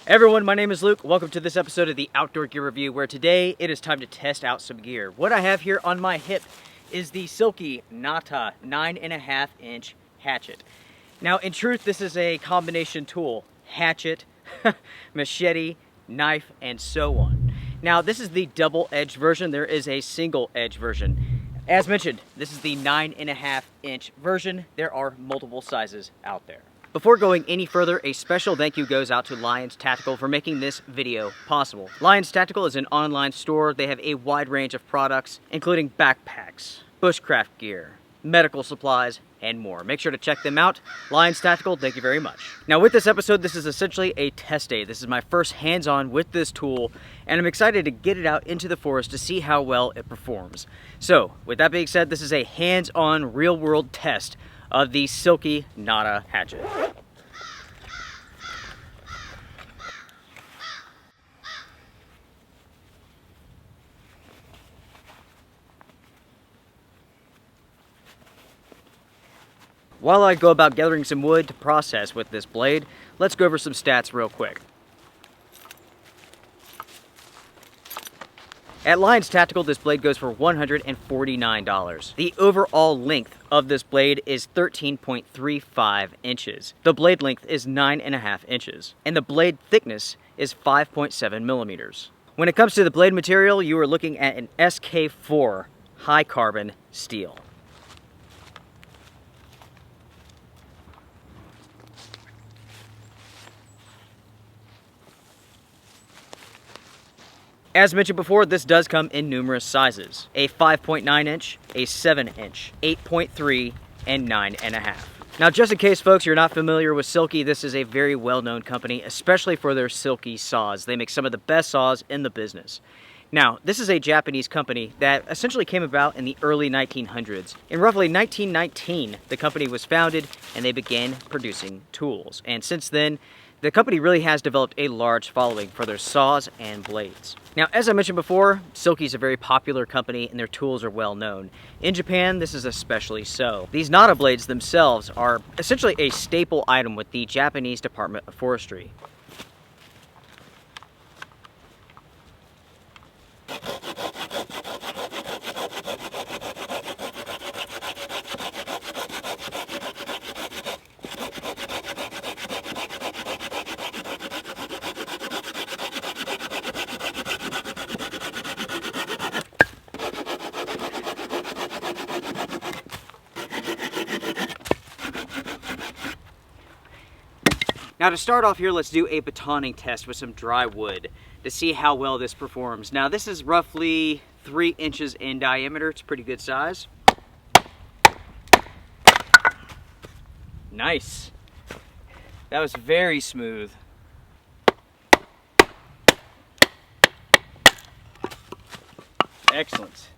Everyone, my name is Luke. Welcome to this episode of the Outdoor Gear Review, where today it is time to test out some gear. What I have here on my hip is the Silky Nata 9.5 inch hatchet. Now, in truth, this is a combination tool: hatchet, machete, knife, and so on. Now, this is the double-edged version. There is a single-edge version. As mentioned, this is the 9.5 inch version. There are multiple sizes out there. Before going any further, a special thank you goes out to Lyons Tactical for making this video possible. Lyons Tactical is an online store. They have a wide range of products, including backpacks, bushcraft gear, medical supplies, and more. Make sure to check them out. Lyons Tactical, thank you very much. Now, with this episode, this is essentially a test day. This is my first hands-on with this tool, and I'm excited to get it out into the forest to see how well it performs. So, with that being said, this is a hands-on, real-world test of the Silky Nata Hatchet. While I go about gathering some wood to process with this blade, let's go over some stats real quick. At Lyons Tactical, this blade goes for $149. The overall length of this blade is 13.35 inches. The blade length is 9.5 inches. And the blade thickness is 5.7 millimeters. When it comes to the blade material, you are looking at an SK4 high carbon steel. As mentioned before, this does come in numerous sizes: a 5.9 inch, a 7 inch, 8.3, and 9.5. Now, just in case folks you're not familiar with Silky, this is a very well-known company, especially for their Silky saws. They make some of the best saws in the business. Now, this is a Japanese company that essentially came about in the early 1900s. In roughly 1919, the company was founded and they began producing tools. And since then, the company really has developed a large following for their saws and blades. Now, as I mentioned before, Silky is a very popular company and their tools are well known. In Japan, this is especially so. These Nata blades themselves are essentially a staple item with the Japanese Department of Forestry. Now, to start off here, let's do a batoning test with some dry wood to see how well this performs. Now, this is roughly 3 inches in diameter. It's a pretty good size. Nice. That was very smooth. Excellent.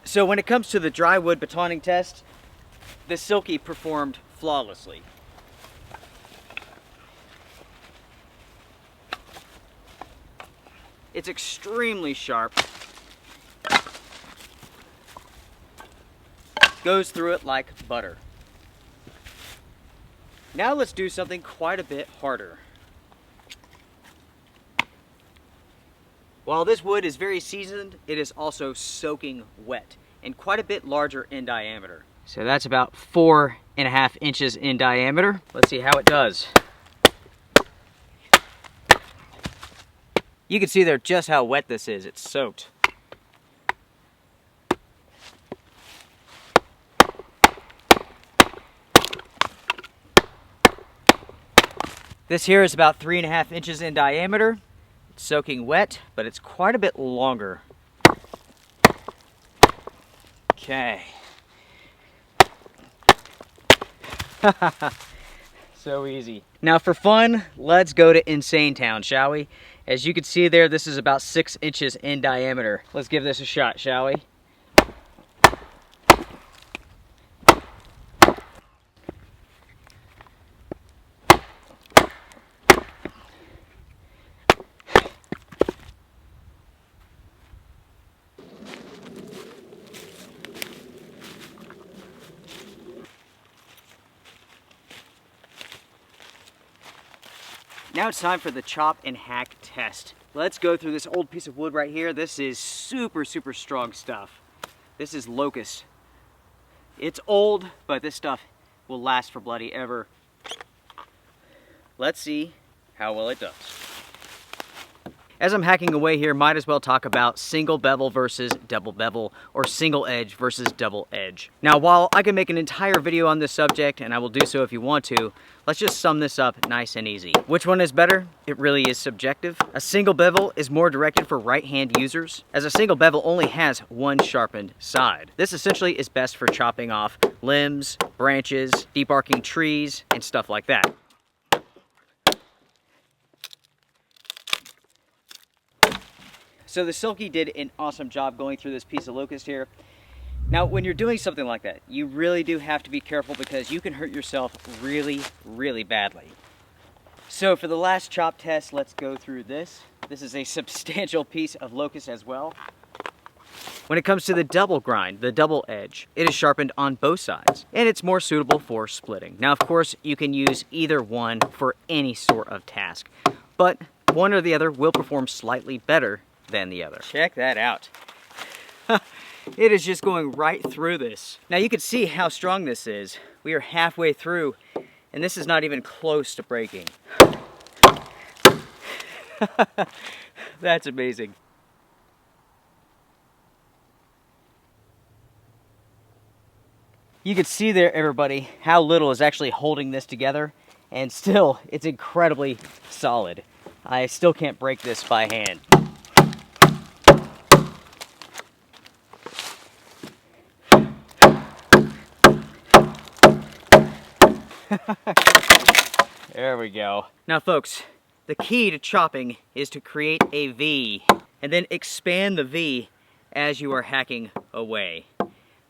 So when it comes to the dry wood batoning test, the Silky performed flawlessly. It's extremely sharp. Goes through it like butter. Now let's do something quite a bit harder. While this wood is very seasoned, it is also soaking wet and quite a bit larger in diameter. So that's about 4.5 inches in diameter. Let's see how it does. You can see there just how wet this is. It's soaked. This here is about 3.5 inches in diameter. Soaking wet, but it's quite a bit longer. Okay. So easy. Now for fun, let's go to Insane Town, shall we? As you can see there, this is about 6 inches in diameter. Let's give this a shot, shall we? Now it's time for the chop and hack test. Let's go through this old piece of wood right here. This is super, super strong stuff. This is locust. It's old, but this stuff will last for bloody ever. Let's see how well it does. As I'm hacking away here, might as well talk about single bevel versus double bevel, or single edge versus double edge. Now, while I can make an entire video on this subject, and I will do so if you want to, let's just sum this up nice and easy. Which one is better? It really is subjective. A single bevel is more directed for right-hand users, as a single bevel only has one sharpened side. This essentially is best for chopping off limbs, branches, debarking trees, and stuff like that. So the Silky did an awesome job going through this piece of locust here. Now, when you're doing something like that, you really do have to be careful because you can hurt yourself really, really badly. So for the last chop test, let's go through this. This is a substantial piece of locust as well. When it comes to the double grind, the double edge, it is sharpened on both sides, and it's more suitable for splitting. Now, of course, you can use either one for any sort of task, but one or the other will perform slightly better than the other. Check that out. It is just going right through this. Now you can see how strong this is. We are halfway through, and this is not even close to breaking. That's amazing. You can see there, everybody, how little is actually holding this together, and still, it's incredibly solid. I still can't break this by hand. There we go. Now folks, the key to chopping is to create a V and then expand the V as you are hacking away,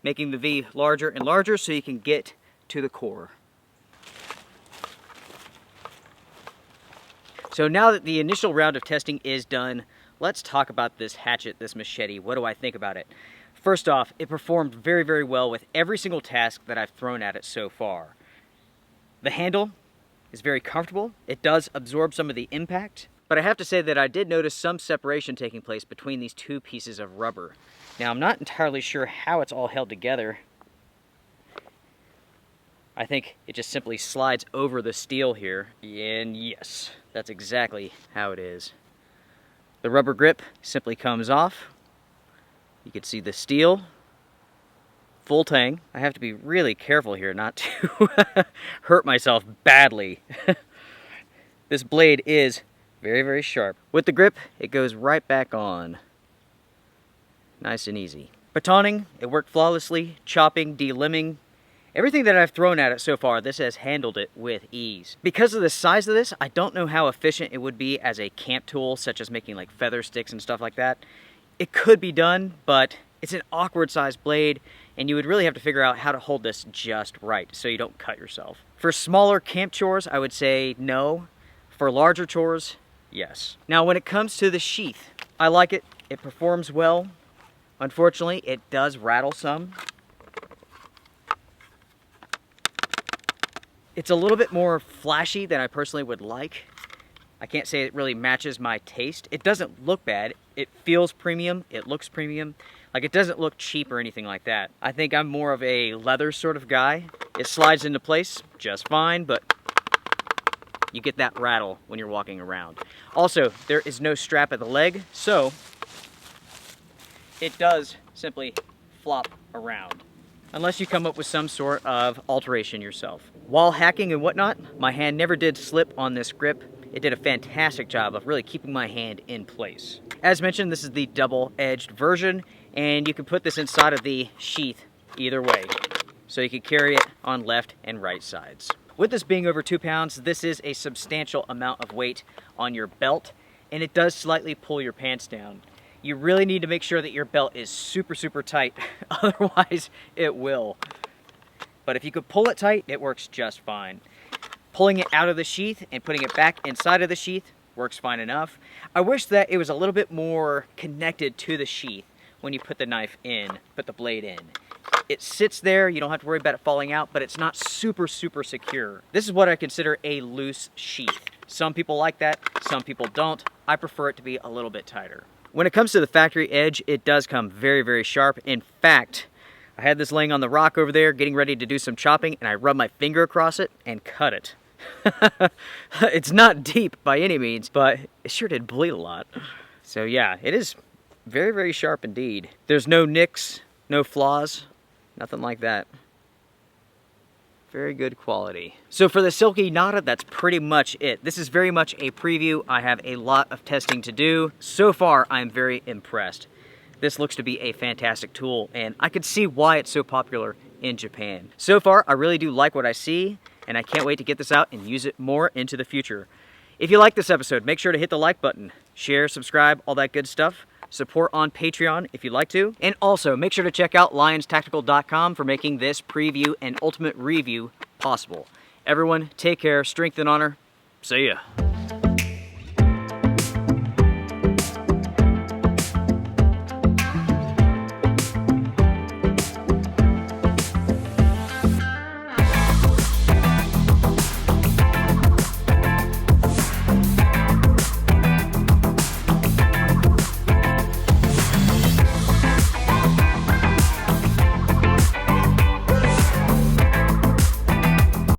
making the V larger and larger so you can get to the core. So now that the initial round of testing is done, let's talk about this hatchet, this machete. What do I think about it? First off, it performed very, very well with every single task that I've thrown at it so far. The handle is very comfortable. It does absorb some of the impact, but I have to say that I did notice some separation taking place between these two pieces of rubber. Now, I'm not entirely sure how it's all held together. I think it just simply slides over the steel here, and yes, that's exactly how it is. The rubber grip simply comes off. You can see the steel. Full tang. I have to be really careful here not to hurt myself badly. This blade is very, very sharp. With the grip, it goes right back on. Nice and easy. Batoning, it worked flawlessly. Chopping, delimbing, everything that I've thrown at it so far, this has handled it with ease. Because of the size of this, I don't know how efficient it would be as a camp tool, such as making like feather sticks and stuff like that. It could be done, but it's an awkward sized blade, and you would really have to figure out how to hold this just right so you don't cut yourself. For smaller camp chores, I would say no. For larger chores, yes. Now when it comes to the sheath, I like it. It performs well. Unfortunately, it does rattle some. It's a little bit more flashy than I personally would like. I can't say it really matches my taste. It doesn't look bad. It feels premium. It looks premium. Like, it doesn't look cheap or anything like that. I think I'm more of a leather sort of guy. It slides into place just fine, but you get that rattle when you're walking around. Also, there is no strap at the leg, so it does simply flop around, unless you come up with some sort of alteration yourself. While hacking and whatnot, my hand never did slip on this grip. It did a fantastic job of really keeping my hand in place. As mentioned, this is the double-edged version, and you can put this inside of the sheath either way. So you can carry it on left and right sides. With this being over 2 pounds, this is a substantial amount of weight on your belt, and it does slightly pull your pants down. You really need to make sure that your belt is super, super tight, otherwise it will. But if you could pull it tight, it works just fine. Pulling it out of the sheath and putting it back inside of the sheath works fine enough. I wish that it was a little bit more connected to the sheath when you put the knife in, put the blade in. It sits there, you don't have to worry about it falling out, but it's not super, super secure. This is what I consider a loose sheath. Some people like that, some people don't. I prefer it to be a little bit tighter. When it comes to the factory edge, it does come very, very sharp. In fact, I had this laying on the rock over there, getting ready to do some chopping, and I rubbed my finger across it and cut it. It's not deep by any means, but it sure did bleed a lot. So yeah, it is very, very sharp indeed. There's no nicks, no flaws, nothing like that. Very good quality. So for the Silky Nata, that's pretty much it. This is very much a preview. I have a lot of testing to do. So far, I'm very impressed. This looks to be a fantastic tool, and I could see why it's so popular in Japan. So far, I really do like what I see, and I can't wait to get this out and use it more into the future. If you like this episode, make sure to hit the like button, share, subscribe, all that good stuff. Support on Patreon if you'd like to. And also, make sure to check out lyonstactical.com for making this preview and ultimate review possible. Everyone, take care, strength and honor. See ya.